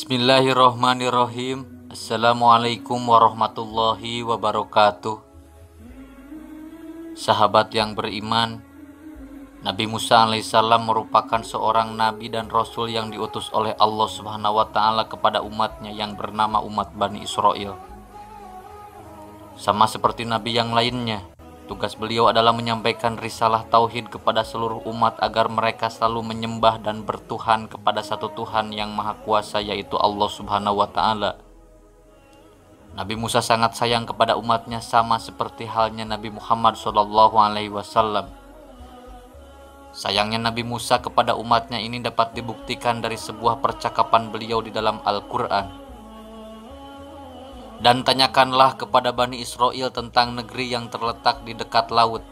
Bismillahirrohmanirrohim. Assalamualaikum warahmatullahi wabarakatuh. Sahabat yang beriman, Nabi Musa alaihissalam merupakan seorang nabi dan rasul yang diutus oleh Allah Subhanahu wa taala kepada umatnya yang bernama umat Bani Israel. Sama seperti nabi yang lainnya, tugas beliau adalah menyampaikan risalah tauhid kepada seluruh umat agar mereka selalu menyembah dan bertuhan kepada satu Tuhan yang Maha Kuasa, yaitu Allah Subhanahu wa taala. Nabi Musa sangat sayang kepada umatnya sama seperti halnya Nabi Muhammad SAW. Sayangnya Nabi Musa kepada umatnya ini dapat dibuktikan dari sebuah percakapan beliau di dalam Al-Quran. Dan tanyakanlah kepada Bani Israel tentang negeri yang terletak di dekat laut.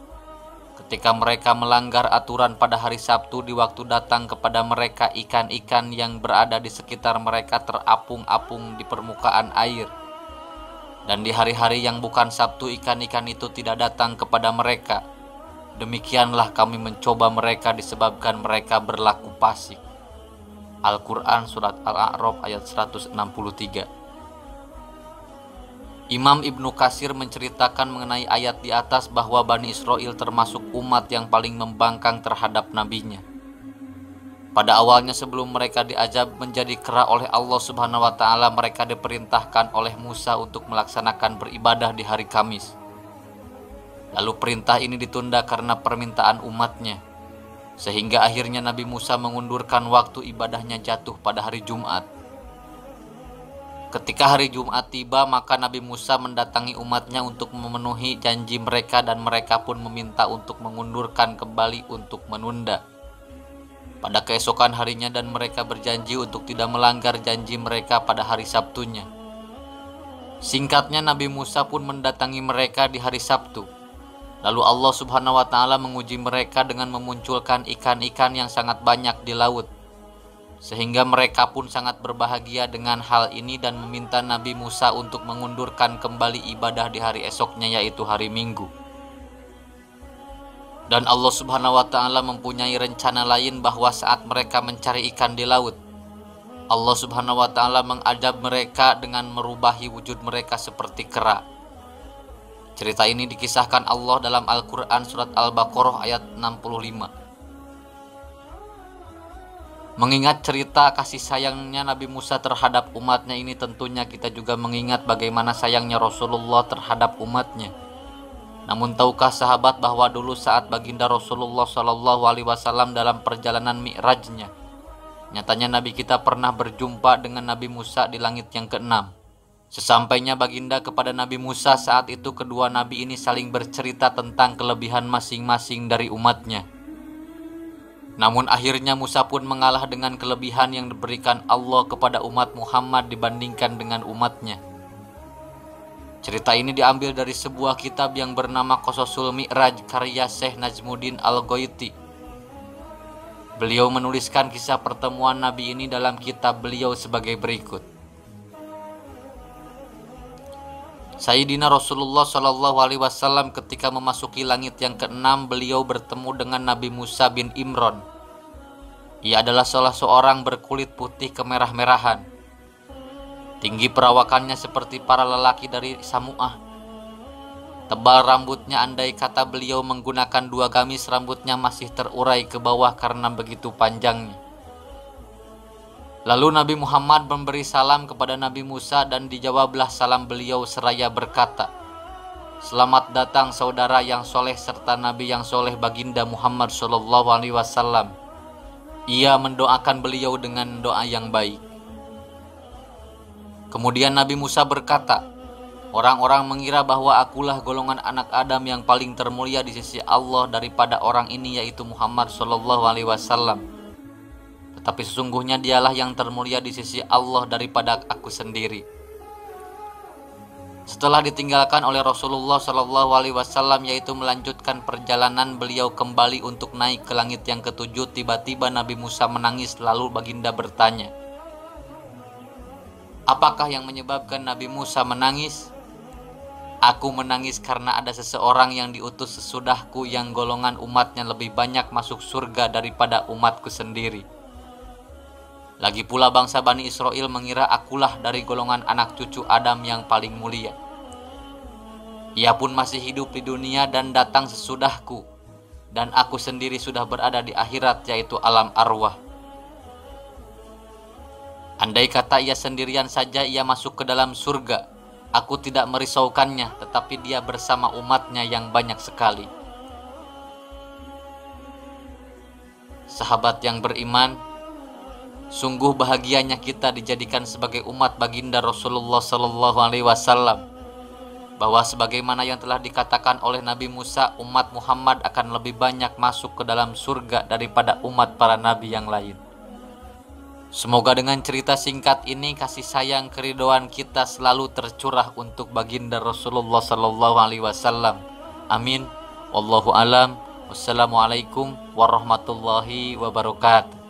Ketika mereka melanggar aturan pada hari Sabtu, di waktu datang kepada mereka ikan-ikan yang berada di sekitar mereka terapung-apung di permukaan air. Dan di hari-hari yang bukan Sabtu ikan-ikan itu tidak datang kepada mereka. Demikianlah kami mencoba mereka disebabkan mereka berlaku fasik. Al-Quran Surat Al-A'raf ayat 163. Imam Ibnu Katsir menceritakan mengenai ayat di atas bahwa Bani Israel termasuk umat yang paling membangkang terhadap nabinya. Pada awalnya sebelum mereka diazab menjadi kera oleh Allah Subhanahu wa taala, mereka diperintahkan oleh Musa untuk melaksanakan beribadah di hari Kamis. Lalu perintah ini ditunda karena permintaan umatnya, sehingga akhirnya Nabi Musa mengundurkan waktu ibadahnya jatuh pada hari Jumat. Ketika hari Jumat tiba, maka Nabi Musa mendatangi umatnya untuk memenuhi janji mereka dan mereka pun meminta untuk mengundurkan kembali untuk menunda pada keesokan harinya, dan mereka berjanji untuk tidak melanggar janji mereka pada hari Sabtunya. Singkatnya, Nabi Musa pun mendatangi mereka di hari Sabtu. Lalu Allah Subhanahu wa taala menguji mereka dengan memunculkan ikan-ikan yang sangat banyak di laut, sehingga mereka pun sangat berbahagia dengan hal ini dan meminta Nabi Musa untuk mengundurkan kembali ibadah di hari esoknya, yaitu hari Minggu. Dan Allah Subhanahu wa taala mempunyai rencana lain, bahwa saat mereka mencari ikan di laut, Allah Subhanahu wa taala mengadab mereka dengan merubahi wujud mereka seperti kera. Cerita ini dikisahkan Allah dalam Al-Quran Surat Al-Baqarah ayat 65. Mengingat cerita kasih sayangnya Nabi Musa terhadap umatnya ini, tentunya kita juga mengingat bagaimana sayangnya Rasulullah terhadap umatnya. Namun tahukah sahabat bahwa dulu saat baginda Rasulullah SAW dalam perjalanan Mi'rajnya, nyatanya Nabi kita pernah berjumpa dengan Nabi Musa di langit yang ke-6. Sesampainya baginda kepada Nabi Musa, saat itu kedua nabi ini saling bercerita tentang kelebihan masing-masing dari umatnya. Namun akhirnya Musa pun mengalah dengan kelebihan yang diberikan Allah kepada umat Muhammad dibandingkan dengan umatnya. Cerita ini diambil dari sebuah kitab yang bernama Qososul Mi'raj karya Syekh Najmuddin Al-Ghaiti. Beliau menuliskan kisah pertemuan Nabi ini dalam kitab beliau sebagai berikut. Sayyidina Rasulullah SAW ketika memasuki langit yang ke-6, beliau bertemu dengan Nabi Musa bin Imran. Ia adalah salah seorang berkulit putih kemerah-merahan. Tinggi perawakannya seperti para lelaki dari Samu'ah. Tebal rambutnya, andai kata beliau menggunakan 2 gamis, rambutnya masih terurai ke bawah karena begitu panjangnya. Lalu Nabi Muhammad memberi salam kepada Nabi Musa dan dijawablah salam beliau seraya berkata, "Selamat datang saudara yang soleh serta Nabi yang soleh baginda Muhammad SAW." Ia mendoakan beliau dengan doa yang baik. Kemudian Nabi Musa berkata, "Orang-orang mengira bahwa akulah golongan anak Adam yang paling termulia di sisi Allah daripada orang ini, yaitu Muhammad SAW. Tetapi sesungguhnya dialah yang termulia di sisi Allah daripada aku sendiri." Setelah ditinggalkan oleh Rasulullah SAW, yaitu melanjutkan perjalanan, beliau kembali untuk naik ke langit yang ke-7. Tiba-tiba Nabi Musa menangis, lalu baginda bertanya, "Apakah yang menyebabkan Nabi Musa menangis?" "Aku menangis karena ada seseorang yang diutus sesudahku yang golongan umatnya lebih banyak masuk surga daripada umatku sendiri." Lagi pula bangsa Bani Israel mengira akulah dari golongan anak cucu Adam yang paling mulia. Ia pun masih hidup di dunia dan datang sesudahku, dan aku sendiri sudah berada di akhirat, yaitu alam arwah. Andai kata ia sendirian saja ia masuk ke dalam surga, aku tidak merisaukannya, tetapi dia bersama umatnya yang banyak sekali. Sahabat yang beriman, sungguh bahagianya kita dijadikan sebagai umat baginda Rasulullah Sallallahu Alaihi Wasallam, bahwa sebagaimana yang telah dikatakan oleh Nabi Musa, umat Muhammad akan lebih banyak masuk ke dalam surga daripada umat para nabi yang lain. Semoga dengan cerita singkat ini kasih sayang keridhaan kita selalu tercurah untuk baginda Rasulullah Sallallahu Alaihi Wasallam. Amin. Wallahu alam. Wassalamualaikum warahmatullahi wabarakatuh.